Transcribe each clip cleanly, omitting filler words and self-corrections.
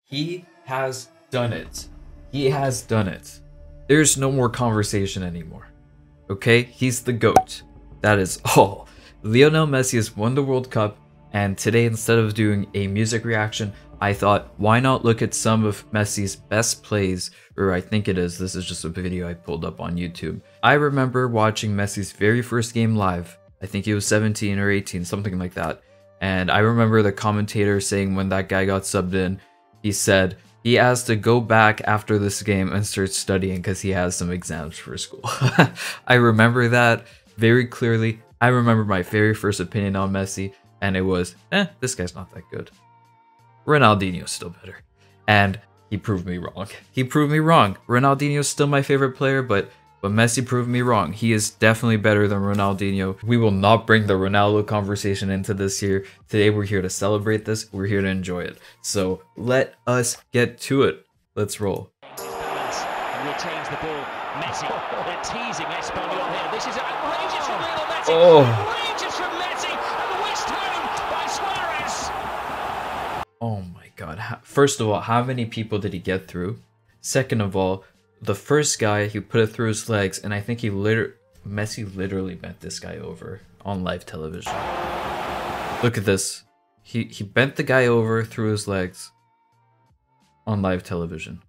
He has done it. He has done it. There's no more conversation anymore. Okay? He's the GOAT. That is all. Lionel Messi has won the World Cup, and today, instead of doing a music reaction, I thought, why not look at some of Messi's best plays, or I think it is, this is just a video I pulled up on YouTube. I remember watching Messi's very first game live. I think he was 17 or 18, something like that. And I remember the commentator saying when that guy got subbed in, he said he has to go back after this game and start studying because he has some exams for school. I remember that very clearly. I remember my very first opinion on Messi, and it was, this guy's not that good. Ronaldinho's still better. And he proved me wrong. He proved me wrong. Ronaldinho's still my favorite player, but Messi proved me wrong. He is definitely better than Ronaldinho. We will not bring the Ronaldo conversation into this here. Today we're here to celebrate this. We're here to enjoy it. So let us get to it. Let's roll. Retains the ball. Messi, they're teasing Espanyol here. This is outrageous from Lionel Messi. Oh. Outrageous from Messi, and whisked home by Suarez. Oh my God. First of all, how many people did he get through? Second of all, the first guy, he put it through his legs, and I think Messi literally bent this guy over on live television. Look at this. He bent the guy over through his legs on live television.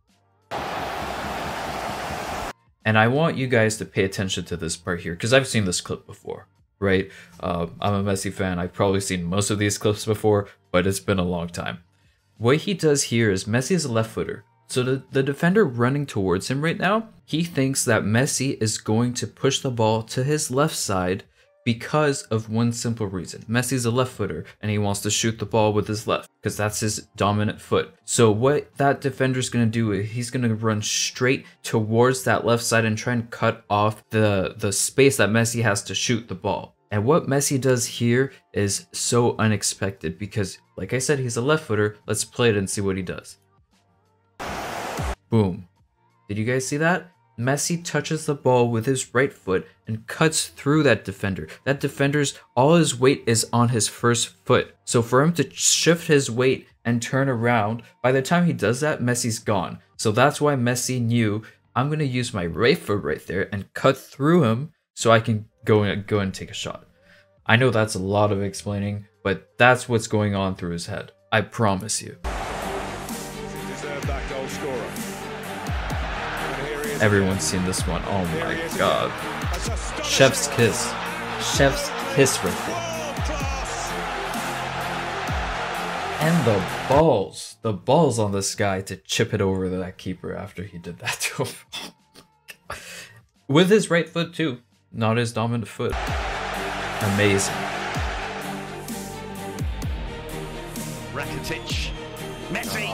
And I want you guys to pay attention to this part here, because I've seen this clip before, right? I'm a Messi fan. I've probably seen most of these clips before, but it's been a long time. What he does here is Messi is a left footer. So the defender running towards him right now, he thinks that Messi is going to push the ball to his left side because of one simple reason. Messi's a left footer and he wants to shoot the ball with his left because that's his dominant foot. So what that defender is going to do is he's going to run straight towards that left side and try and cut off the space that Messi has to shoot the ball. And what Messi does here is so unexpected because, like I said, he's a left footer. Let's play it and see what he does. Boom. Did you guys see that? Messi touches the ball with his right foot and cuts through that defender. That defender's, all his weight is on his first foot. So for him to shift his weight and turn around, by the time he does that, Messi's gone. So that's why Messi knew, I'm going to use my right foot right there and cut through him so I can go and take a shot. I know that's a lot of explaining, but that's what's going on through his head. I promise you. Everyone's seen this one. Oh my God. Chef's kiss. Chef's kiss right there. And the balls on this guy to chip it over to that keeper after he did that to him. With his right foot too, not his dominant foot. Amazing. Rakitic. Messi.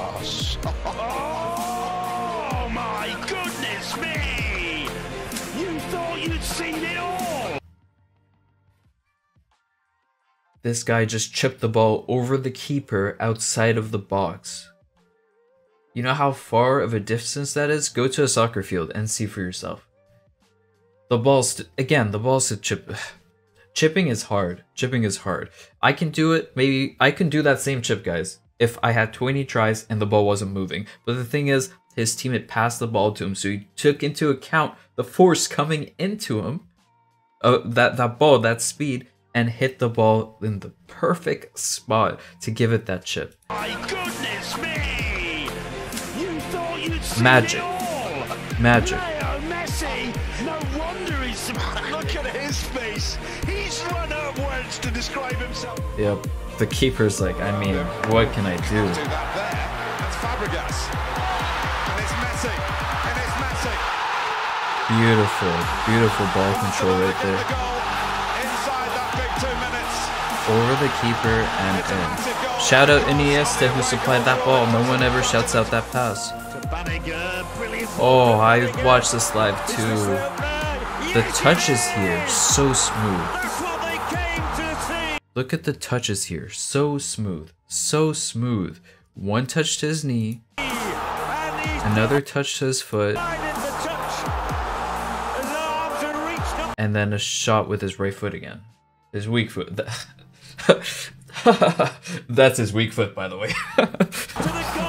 Oh my goodness me! You thought you'd seen it all! This guy just chipped the ball over the keeper outside of the box. You know how far of a distance that is? Go to a soccer field and see for yourself. The ball's to chip. Chipping is hard. Chipping is hard. I can do it. Maybe I can do that same chip, guys, if I had 20 tries and the ball wasn't moving. But the thing is, his teammate passed the ball to him, so he took into account the force coming into him, that ball, that speed, and hit the ball in the perfect spot to give it that chip. My goodness me! You thought you'd seen Magic. It all. Magic. Messi, no wonder he's... Look at his face. He's run out of words to describe himself. Yep. The keeper's like, I mean, what can I do? That's Fabregas. And it's Messi. And it's Messi. Beautiful, beautiful ball control right there. Inside that big 2 minutes. Over the keeper and in. Shout out Iniesta who supplied that ball. No one ever shouts out that pass. Oh, I watched this live too. The touches here, so smooth. Look at the touches here, so smooth, so smooth. One touch to his knee, another touch to his foot, and then a shot with his right foot again. His weak foot. That's his weak foot, by the way.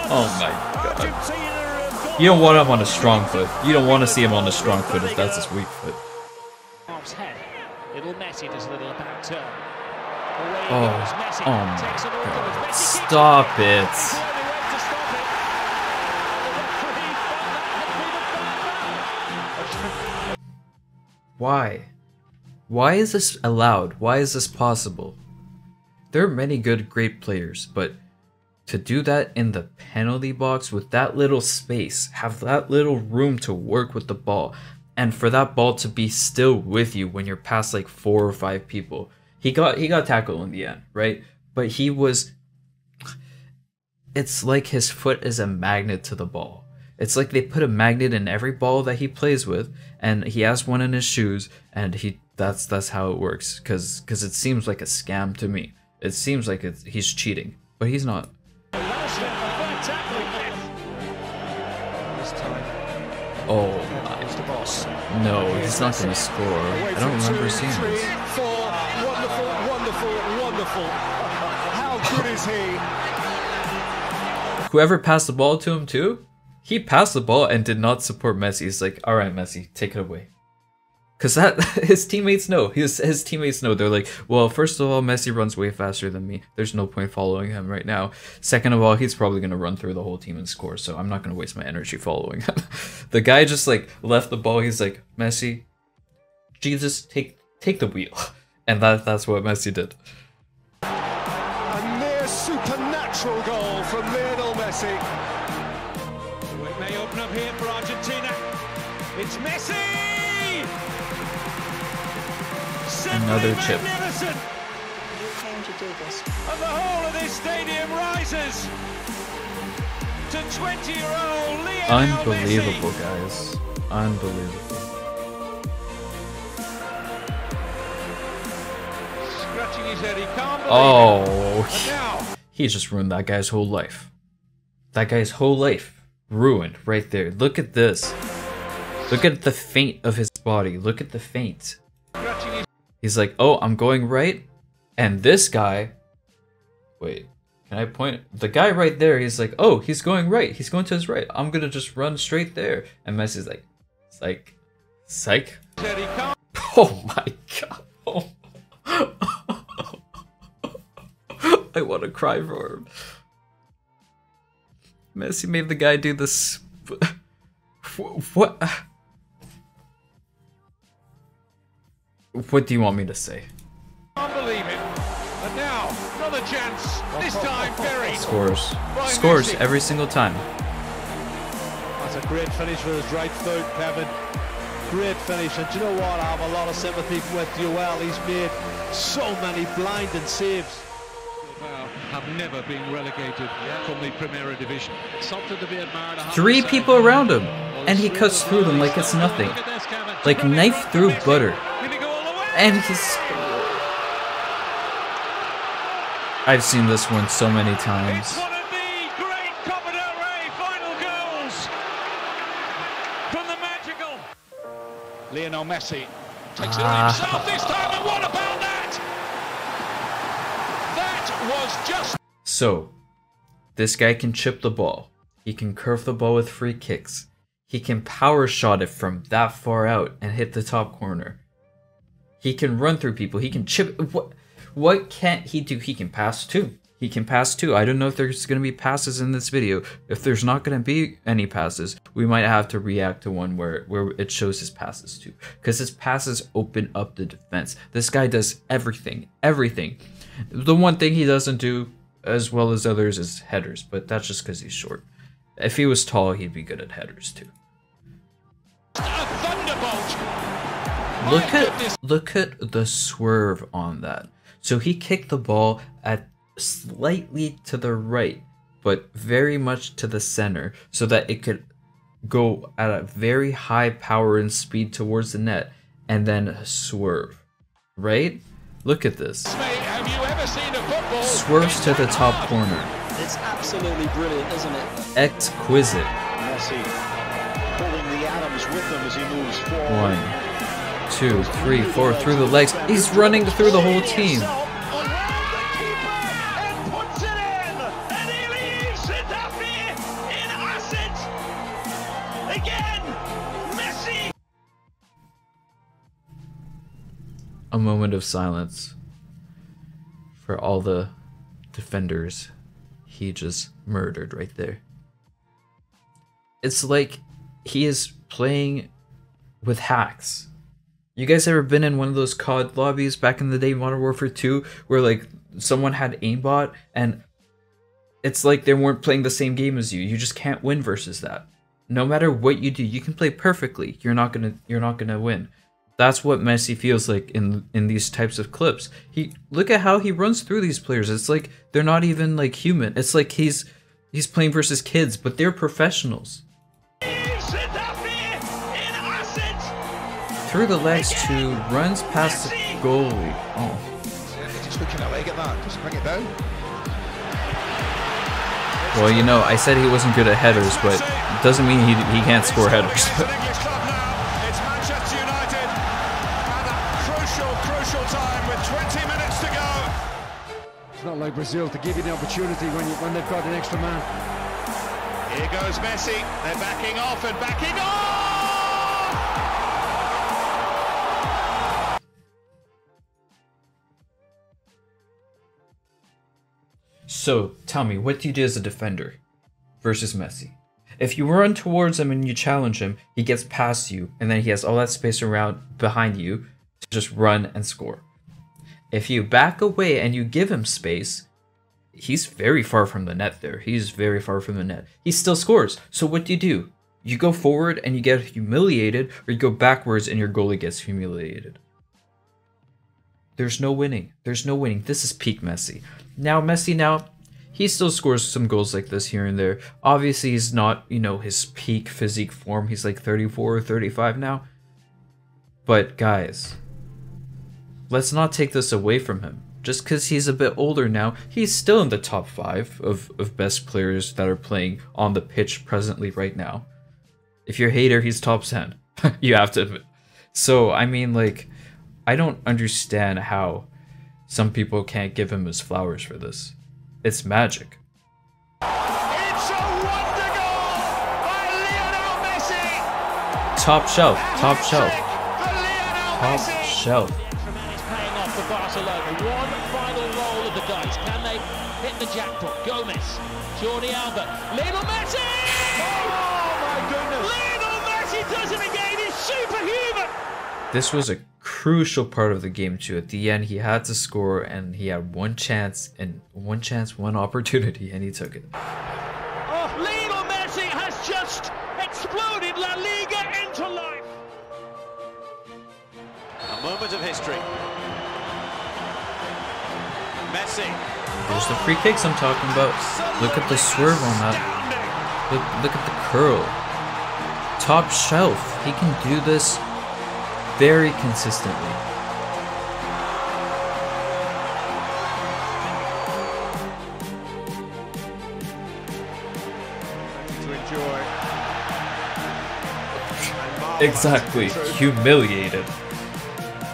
Oh my god. You don't want him on a strong foot. You don't want to see him on a strong foot if that's his weak foot. Little Messi does a little about turn. Oh my god. Stop it. Why? Why is this allowed? Why is this possible? There are many good, great players, but to do that in the penalty box with that little space, have that little room to work with the ball, and for that ball to be still with you when you're past like 4 or 5 people. He got tackled in the end, right? But he was... It's like his foot is a magnet to the ball. It's like they put a magnet in every ball that he plays with, and he has one in his shoes, and that's how it works. Because it seems like a scam to me. It seems like he's cheating, but he's not. Oh my. No, he's not going to score. I don't remember seeing this. Wonderful. How good is he? Whoever passed the ball to him too, he passed the ball and did not support Messi. He's like, all right, Messi, take it away. Because his teammates know. His teammates know. They're like, well, first of all, Messi runs way faster than me. There's no point following him right now. Second of all, he's probably going to run through the whole team and score, so I'm not going to waste my energy following him. The guy just like left the ball. He's like, Messi, Jesus, take the wheel. And that's what Messi did. A near supernatural goal from Lionel Messi. It may open up here for Argentina. It's Messi! Another chip. You came to do this. And the whole of this stadium rises to 20-year-old Lionel Unbelievable, Messi. guys. Unbelievable. Scratching his head, he can't believe it. Oh, And now, he just ruined that guy's whole life. That guy's whole life ruined right there. Look at this. Look at the feint of his body. Look at the feint. scratching his He's like, oh, I'm going right. And this guy, wait, can I point? The guy right there, he's like, oh, he's going right. He's going to his right. I'm going to just run straight there. And Messi's like, Sike. head, he can't. Oh my god. Oh. I want to cry for him. Messi made the guy do this. What? What do you want me to say? Can't believe it. And now, another chance. This time, buried. Scores. By Scores Messi. every single time. That's a great finish for his right foot, Kevin. Great finish, and do you know what? I have a lot of sympathy with Joel. He's made so many blinding saves. Have never been relegated from the Primera Division. Something to be admired. 3 people around him, and he cuts through them like it's nothing. Like knife through butter. And he's... I've seen this one so many times. It's one of the great Copa del Rey final goals from the magical Lionel Messi takes it on himself this time, and what about that? That was just... So, this guy can chip the ball. He can curve the ball with free kicks. He can power shot it from that far out and hit the top corner. He can run through people. He can chip... What can't he do? He can pass too. He can pass too. I don't know if there's going to be passes in this video. If there's not going to be any passes, we might have to react to one where it shows his passes too. Because his passes open up the defense. This guy does everything. Everything. The one thing he doesn't do as well as others is headers. But that's just because he's short. If he was tall, he'd be good at headers too. a thunderbolt. Look at the swerve on that. So he kicked the ball at slightly to the right, but very much to the center, so that it could go at a very high power and speed towards the net, and then swerve. Right? Look at this. Have you ever seen a football? Swerves to the top corner. It's absolutely brilliant, isn't it? Exquisite. Messi pulling the atoms with him as he moves forward. 1, 2, 3, 4 through the legs. He's running through the whole team. a moment of silence for all the defenders he just murdered right there. It's like he is playing with hacks. You guys ever been in one of those COD lobbies back in the day, Modern Warfare 2, where like someone had aimbot and it's like they weren't playing the same game as you. You just can't win versus that. No matter what you do, you can play perfectly. You're not gonna win. That's what Messi feels like in these types of clips. Look at how he runs through these players. It's like they're not even like human. It's like he's playing versus kids, but they're professionals. Through the legs to runs past the goalie. Oh. Just looking at leg at that. Just bring it down. Well, you know, I said he wasn't good at headers, but it doesn't mean he can't score headers. It's Manchester United at a crucial time with 20 minutes to go. It's not like Brazil to give you the opportunity when they've got an extra man. Here goes Messi. They're backing off and backing off. So, tell me, what do you do as a defender versus Messi? If you run towards him and you challenge him, he gets past you, and then he has all that space around behind you to just run and score. If you back away and you give him space, he's very far from the net there. He's very far from the net. He still scores. So what do? You go forward and you get humiliated, or you go backwards and your goalie gets humiliated. There's no winning. There's no winning. This is peak Messi. Now, Messi, he still scores some goals like this here and there. Obviously, he's not, you know, his peak physique form. He's like 34 or 35 now. But, guys, let's not take this away from him. Just because he's a bit older now, he's still in the top 5 of best players that are playing on the pitch presently right now. If you're a hater, he's top 10. You have to admit. So, I mean, like, I don't understand how some people can't give him his flowers for this. It's magic. It's a wonder goal by Lionel Messi. Top shelf. Top shelf. Top Shelf. Is paying off for Barcelona. One final roll of the dice. Can they hit the jackpot? Gomez, Jordi Alba, Lionel Messi! Oh my goodness! Lionel Messi does it again. He's superhuman. This was a crucial part of the game too. At the end, he had to score, and he had one chance, one opportunity, and he took it. Oh, Lionel Messi has just exploded La Liga into life. A moment of history. Messi. There's the free kicks I'm talking about. Look at the swerve on that. Look at the curl. Top shelf. He can do this very consistently. To enjoy. Exactly. Humiliated.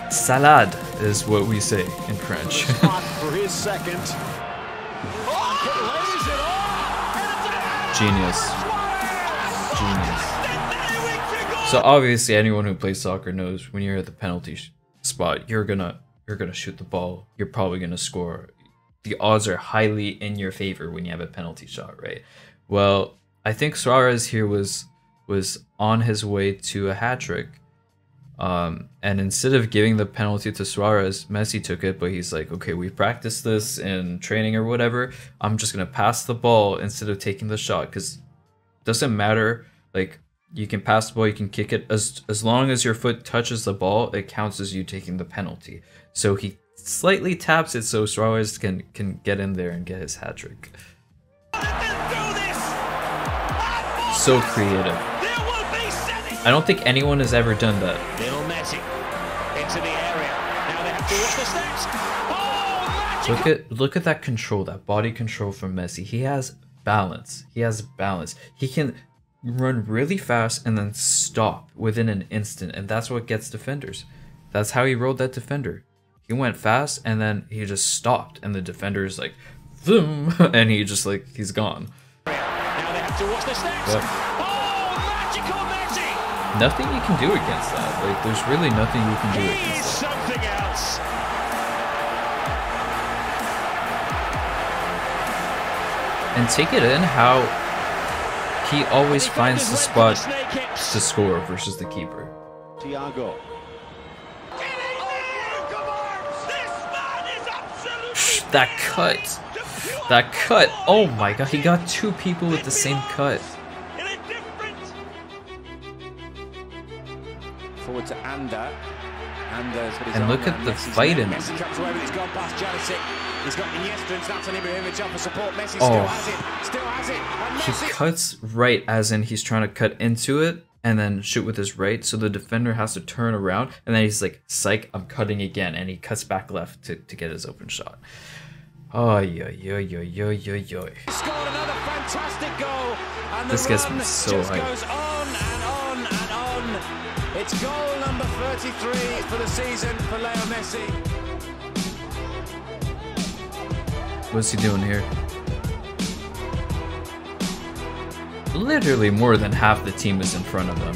Salade is what we say in French. For his second. Genius. So obviously, anyone who plays soccer knows when you're at the penalty spot, you're gonna shoot the ball. You're probably gonna score. The odds are highly in your favor when you have a penalty shot, right? Well, I think Suarez here was on his way to a hat trick, and instead of giving the penalty to Suarez, Messi took it. But he's like, okay, we practiced this in training or whatever. I'm just gonna pass the ball instead of taking the shot, because it doesn't matter. Like, you can pass the ball, you can kick it. As long as your foot touches the ball, it counts as you taking the penalty. So he slightly taps it so Suarez can get in there and get his hat trick. So creative. I don't think anyone has ever done that. Lionel Messi into the area. Now they have to watch the steps. Oh, Look at that control, that body control from Messi. He has balance. He can run really fast and then stop within an instant, and that's what gets defenders. That's how he rolled that defender. He went fast and then he just stopped, and the defender is like, boom, and he just like, he's gone. now they have to watch the steps. Yep. Oh, magical Messi! nothing you can do against that. Like, there's really nothing you can do against that. Something else. And take it in how he always finds the spot to score versus the keeper. Thiago. That cut. That cut. Oh my god, he got two people with the same cut. Forward to Ander. And look at the fight in it. He cuts right, as in he's trying to cut into it and then shoot with his right, so the defender has to turn around, and then he's like, psych, I'm cutting again, and he cuts back left to get his open shot. Oh, yo. Scored another fantastic goal, and this gets me so hyped. Goes on and on and on. It's goal number 33 for the season for Leo Messi. What's he doing here? Literally more than half the team is in front of him,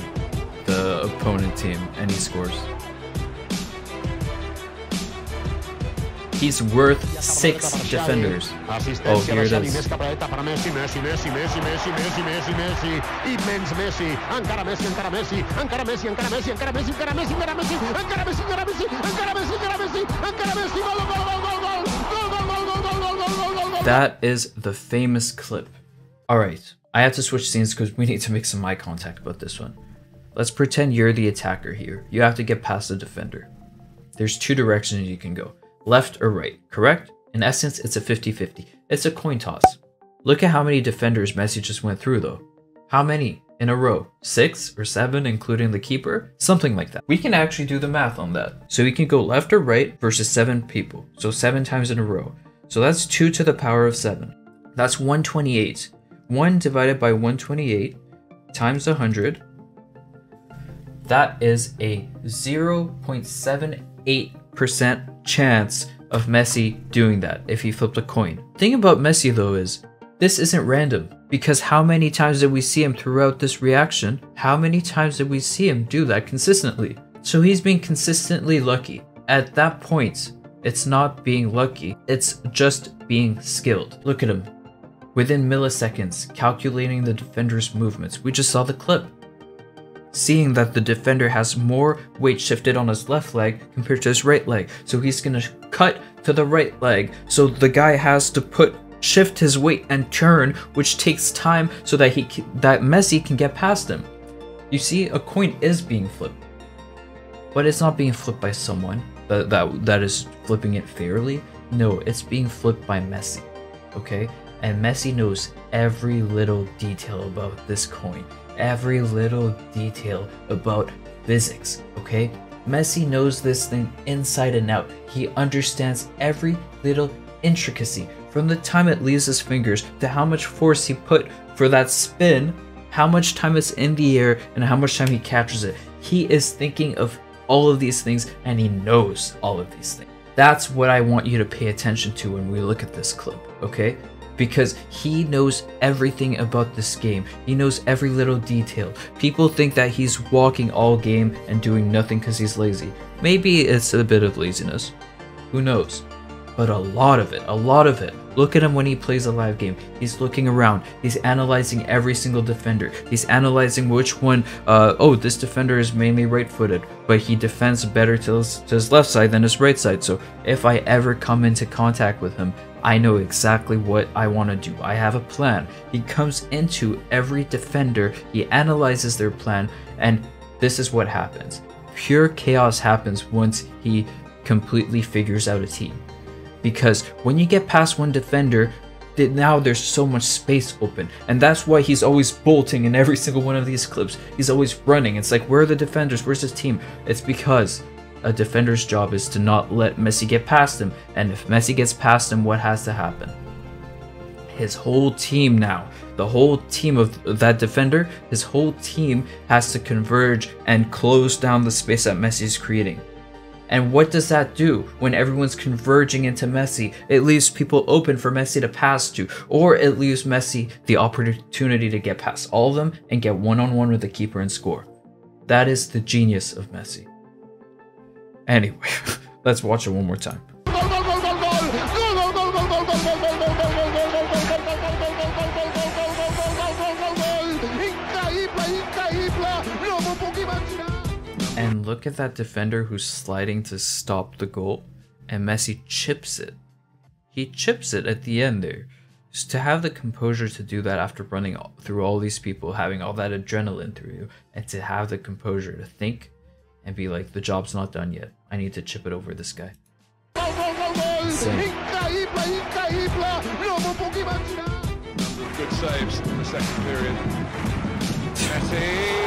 the opponent team, and he scores. He's worth 6 defenders. Oh, here it is. Immens Messi, Ankara Messi, Ankara Messi, Ankara Messi, Ankara Messi, Ankara Messi, Ankara Messi, Ankara Messi, Ankara Messi, Ankara Messi, Ankara Messi, Ankara Messi, Ankara Messi, goal. That is the famous clip. Alright, I have to switch scenes because we need to make some eye contact about this one. Let's pretend you're the attacker here. You have to get past the defender. There's 2 directions you can go. Left or right, correct? In essence, it's a 50-50. It's a coin toss. Look at how many defenders Messi just went through though. How many in a row? 6 or 7, including the keeper? Something like that. We can actually do the math on that. So we can go left or right versus 7 people. So 7 times in a row. So that's 2 to the power of 7. That's 128. 1 divided by 128 times 100. That is a 0.78% chance of Messi doing that if he flipped a coin. The thing about Messi though is, this isn't random, because how many times did we see him throughout this reaction? How many times did we see him do that consistently? So he's being consistently lucky. At that point, it's not being lucky, it's just being skilled. Look at him. Within milliseconds, calculating the defender's movements. We just saw the clip. Seeing that the defender has more weight shifted on his left leg compared to his right leg. So he's gonna cut to the right leg. So the guy has to shift his weight and turn, which takes time so that that Messi can get past him. You see, a coin is being flipped, but it's not being flipped by someone that is flipping it fairly. No, it's being flipped by Messi, okay? And Messi knows every little detail about this coin. Every little detail about physics, okay? Messi knows this thing inside and out. He understands every little intricacy, from the time it leaves his fingers to how much force he put for that spin, how much time it's in the air, and how much time he captures it. He is thinking of all of these things, and he knows all of these things. That's what I want you to pay attention to when we look at this clip, okay? Because he knows everything about this game. He knows every little detail. People think that he's walking all game and doing nothing because he's lazy. Maybe it's a bit of laziness. Who knows? But a lot of it. Look at him when he plays a live game. He's looking around. He's analyzing every single defender. He's analyzing which one, oh, this defender is mainly right-footed, but he defends better to his left side than his right side. So if I ever come into contact with him, I know exactly what I want to do. I have a plan. He comes into every defender, he analyzes their plan, and this is what happens. Pure chaos happens once he completely figures out a team. Because when you get past one defender, now there's so much space open, and that's why he's always bolting in every single one of these clips. He's always running. It's like, where are the defenders? Where's his team? It's because a defender's job is to not let Messi get past him, and if Messi gets past him, what has to happen? His whole team now, the whole team of that defender, his whole team has to converge and close down the space that Messi is creating. And what does that do when everyone's converging into Messi? It leaves people open for Messi to pass to, or it leaves Messi the opportunity to get past all of them and get one-on-one with the keeper and score. That is the genius of Messi. Anyway, let's watch it one more time. And look at that defender who's sliding to stop the goal, and Messi chips it. He chips it at the end there. Just to have the composure to do that after running through all these people, having all that adrenaline through you, and to have the composure to think and be like, the job's not done yet. I need to chip it over this guy. Insane. Good saves in the second period. Messi.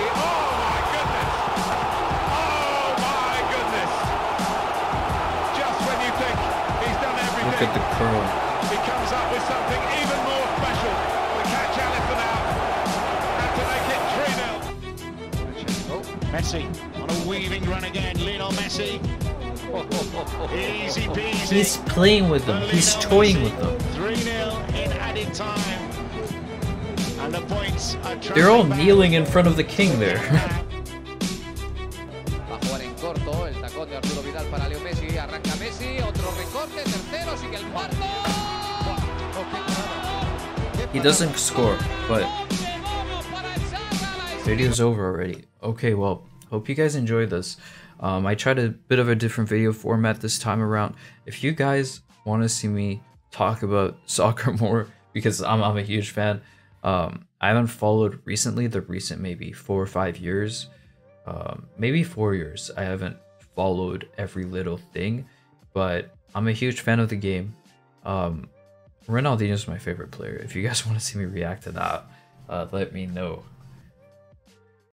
Look at the curl. He comes up with something even more special. The catch Allison out. Had to make it 3-0. Oh, Messi on a weaving run again. Lionel Messi. Easy peasy. He's playing with them. He's toying with them. 3-0 in added time. And the points are they're all kneeling in front of the king there. He doesn't score, but video's over already. Okay, well, hope you guys enjoyed this. I tried a bit of a different video format this time around. If you guys want to see me talk about soccer more, because I'm a huge fan, I haven't followed recently, the recent maybe 4 or 5 years, maybe 4 years. I haven't followed every little thing, but I'm a huge fan of the game. Ronaldinho is my favorite player. If you guys want to see me react to that, let me know.